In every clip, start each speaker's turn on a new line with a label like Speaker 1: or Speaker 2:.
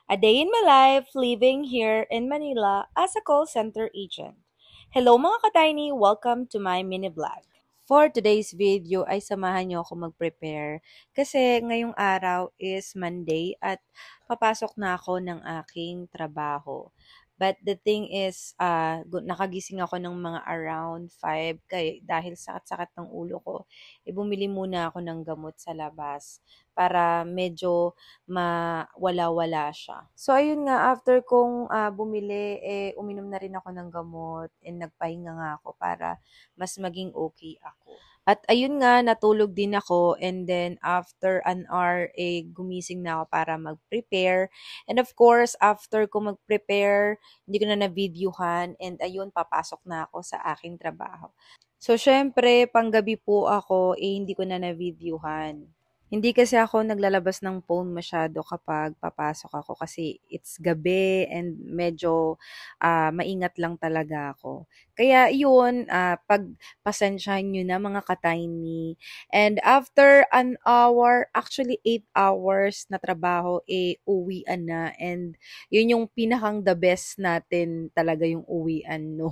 Speaker 1: A day in my life living here in Manila as a call center agent. Hello mga ka-tiny! Welcome to my mini vlog. For today's video ay samahan niyo ako mag-prepare kasi ngayong araw is Monday at papasok na ako ng aking trabaho. But the thing is, nakagising ako ng mga around 5 dahil sakit-sakit ng ulo ko. Bumili muna ako ng gamot sa labas para medyo mawala-wala siya. So ayun nga, after kong bumili, uminom na rin ako ng gamot and nagpahinga nga ako para mas maging okay ako. At ayun nga, natulog din ako and then after an hour, gumising na ako para mag-prepare. And of course, after ko mag-prepare, hindi ko na na-videohan and ayun, papasok na ako sa aking trabaho. So, syempre, panggabi po ako, hindi ko na na-videohan. Hindi kasi ako naglalabas ng phone masyado kapag papasok ako kasi it's gabi and medyo maingat lang talaga ako. Kaya yun, pagpasensyahan nyo na mga ka-tiny. And after an hour, actually 8 hours na trabaho, uwian na. And yun yung pinakang the best natin talaga yung uwian, no?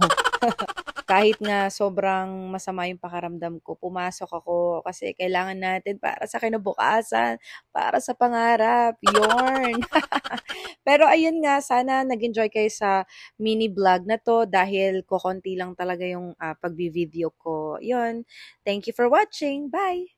Speaker 1: Kahit nga sobrang masama yung pakiramdam ko, pumasok ako kasi kailangan natin para sa kinabukasan, para sa pangarap, yorn. Pero ayun nga, sana nag-enjoy kayo sa mini vlog na to dahil kokonti lang talaga yung pagbi-video ko. Yun, thank you for watching. Bye!